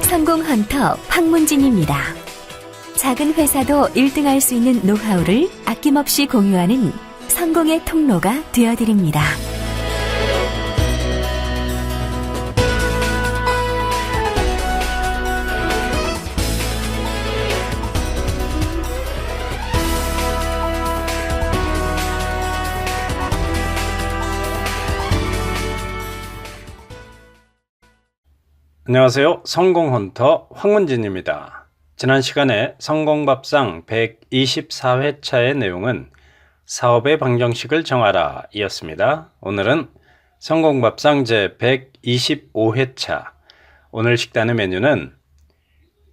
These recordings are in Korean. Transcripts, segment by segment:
성공 헌터 황문진입니다. 작은 회사도 1등할 수 있는 노하우를 아낌없이 공유하는 성공의 통로가 되어드립니다. 안녕하세요. 성공헌터 황문진입니다. 지난 시간에 성공밥상 124회차의 내용은 사업의 방정식을 정하라 이었습니다. 오늘은 성공밥상 제 125회차, 오늘 식단의 메뉴는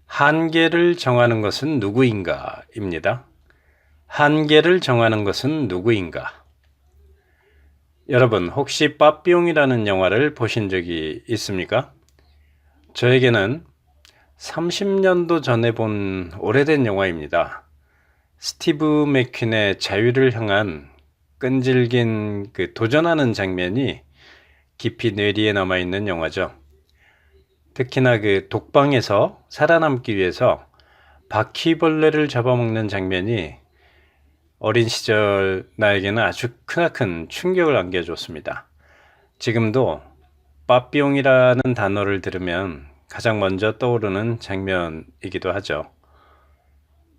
한계를 정하는 것은 누구인가 입니다. 한계를 정하는 것은 누구인가. 여러분, 혹시 빠삐용이라는 영화를 보신 적이 있습니까? 저에게는 30년도 전에 본 오래된 영화입니다. 스티브 맥퀸의 자유를 향한 끈질긴 도전하는 장면이 깊이 뇌리에 남아있는 영화죠. 특히나 독방에서 살아남기 위해서 바퀴벌레를 잡아먹는 장면이 어린 시절 나에게는 아주 크나큰 충격을 안겨줬습니다. 지금도 빠삐용이라는 단어를 들으면 가장 먼저 떠오르는 장면이기도 하죠.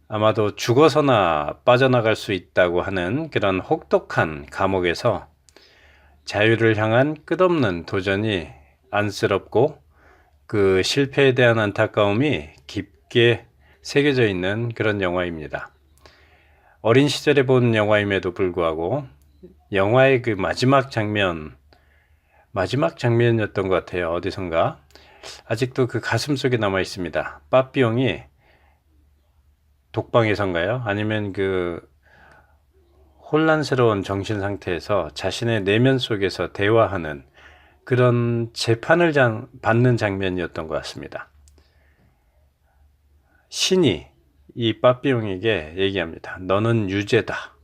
아마도 죽어서나 빠져나갈 수 있다고 하는 그런 혹독한 감옥에서 자유를 향한 끝없는 도전이 안쓰럽고 그 실패에 대한 안타까움이 깊게 새겨져 있는 그런 영화입니다. 어린 시절에 본 영화임에도 불구하고 영화의 마지막 장면이었던 것 같아요. 어디선가 아직도 가슴 속에 남아 있습니다. 빠삐용이 독방에선가요? 아니면 혼란스러운 정신 상태에서 자신의 내면 속에서 대화하는 그런 재판을 받는 장면이었던 것 같습니다. 신이 이 빠삐용에게 얘기합니다. 너는 유죄다.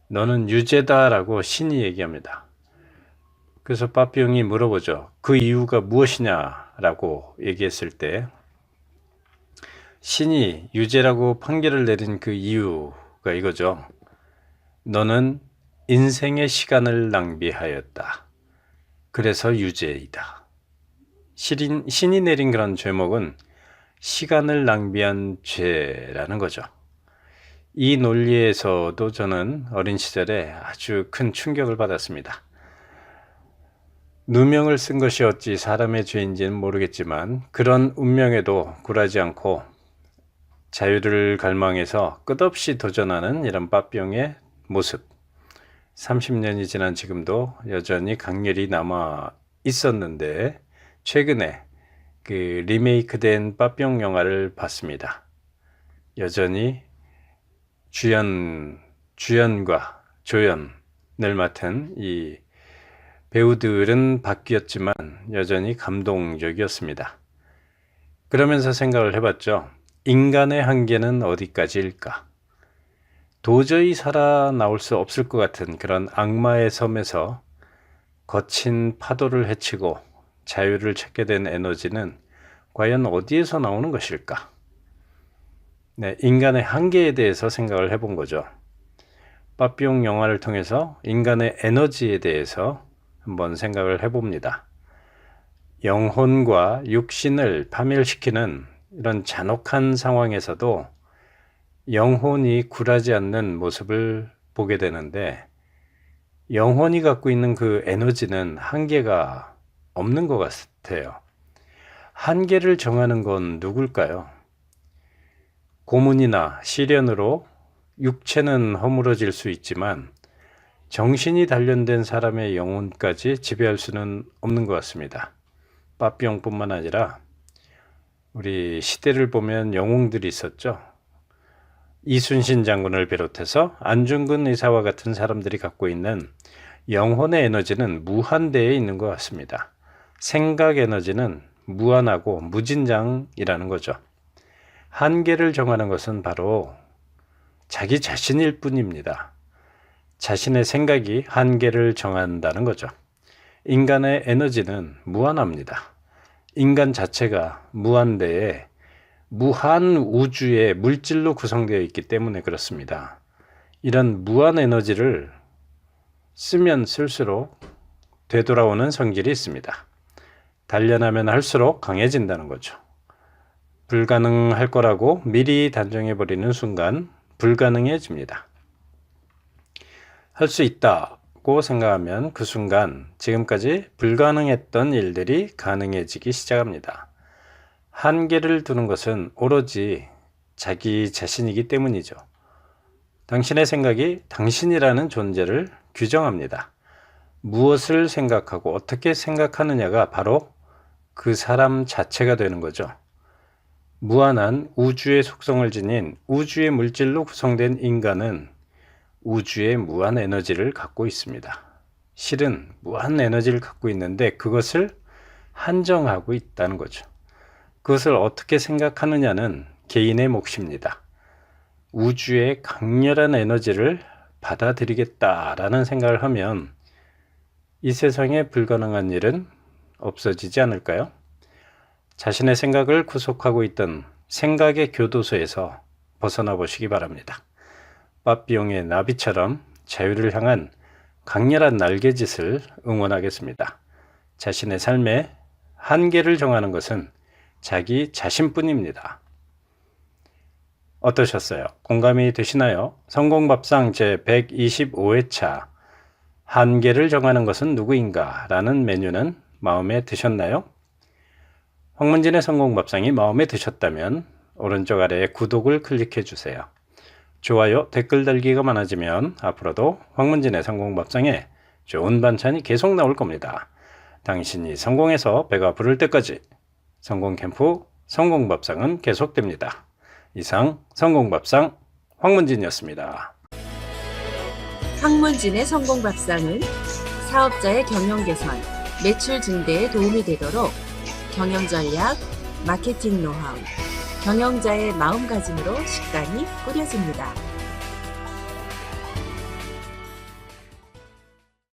너는 유죄다라고 신이 얘기합니다. 그래서 빠삐용이 물어보죠. 그 이유가 무엇이냐라고 얘기했을 때 신이 유죄라고 판결을 내린 그 이유가 이거죠. 너는 인생의 시간을 낭비하였다. 그래서 유죄이다. 신이 내린 그런 죄목은 시간을 낭비한 죄라는 거죠. 이 논리에서도 저는 어린 시절에 아주 큰 충격을 받았습니다. 누명을 쓴 것이 어찌 사람의 죄인지는 모르겠지만 그런 운명에도 굴하지 않고 자유를 갈망해서 끝없이 도전하는 이런 빠삐용의 모습, 30년이 지난 지금도 여전히 강렬히 남아 있었는데 최근에 리메이크된 빠삐용 영화를 봤습니다. 여전히 주연과 조연을 맡은 이 배우들은 바뀌었지만 여전히 감동적이었습니다. 그러면서 생각을 해봤죠. 인간의 한계는 어디까지일까? 도저히 살아나올 수 없을 것 같은 그런 악마의 섬에서 거친 파도를 헤치고 자유를 찾게 된 에너지는 과연 어디에서 나오는 것일까? 네, 인간의 한계에 대해서 생각을 해본 거죠. 빠삐용 영화를 통해서 인간의 에너지에 대해서 한번 생각을 해봅니다. 영혼과 육신을 파멸시키는 이런 잔혹한 상황에서도 영혼이 굴하지 않는 모습을 보게 되는데 영혼이 갖고 있는 그 에너지는 한계가 없는 것 같아요. 한계를 정하는 건 누굴까요? 고문이나 시련으로 육체는 허물어질 수 있지만 정신이 단련된 사람의 영혼까지 지배할 수는 없는 것 같습니다. 빠삐용뿐만 아니라 우리 시대를 보면 영웅들이 있었죠. 이순신 장군을 비롯해서 안중근 의사와 같은 사람들이 갖고 있는 영혼의 에너지는 무한대에 있는 것 같습니다. 생각 에너지는 무한하고 무진장이라는 거죠. 한계를 정하는 것은 바로 자기 자신일 뿐입니다. 자신의 생각이 한계를 정한다는 거죠. 인간의 에너지는 무한합니다. 인간 자체가 무한대에 무한 우주의 물질로 구성되어 있기 때문에 그렇습니다. 이런 무한 에너지를 쓰면 쓸수록 되돌아오는 성질이 있습니다. 단련하면 할수록 강해진다는 거죠. 불가능할 거라고 미리 단정해버리는 순간 불가능해집니다. 할 수 있다고 생각하면 그 순간 지금까지 불가능했던 일들이 가능해지기 시작합니다. 한계를 두는 것은 오로지 자기 자신이기 때문이죠. 당신의 생각이 당신이라는 존재를 규정합니다. 무엇을 생각하고 어떻게 생각하느냐가 바로 그 사람 자체가 되는 거죠. 무한한 우주의 속성을 지닌 우주의 물질로 구성된 인간은 우주의 무한 에너지를 갖고 있습니다. 실은 무한 에너지를 갖고 있는데 그것을 한정하고 있다는 거죠. 그것을 어떻게 생각하느냐는 개인의 몫입니다. 우주의 강렬한 에너지를 받아들이겠다라는 생각을 하면 이 세상에 불가능한 일은 없어지지 않을까요? 자신의 생각을 구속하고 있던 생각의 교도소에서 벗어나 보시기 바랍니다. 빠삐용의 나비처럼 자유를 향한 강렬한 날개짓을 응원하겠습니다. 자신의 삶에 한계를 정하는 것은 자기 자신뿐입니다. 어떠셨어요? 공감이 되시나요? 성공밥상 제125회차 한계를 정하는 것은 누구인가? 라는 메뉴는 마음에 드셨나요? 황문진의 성공밥상이 마음에 드셨다면 오른쪽 아래에 구독을 클릭해 주세요. 좋아요, 댓글 달기가 많아지면 앞으로도 황문진의 성공밥상에 좋은 반찬이 계속 나올 겁니다. 당신이 성공해서 배가 부를 때까지 성공캠프 성공밥상은 계속됩니다. 이상 성공밥상 황문진이었습니다. 황문진의 성공밥상은 사업자의 경영 개선, 매출 증대에 도움이 되도록 경영 전략, 마케팅 노하우, 경영자의 마음가짐으로 식단이 꾸려집니다.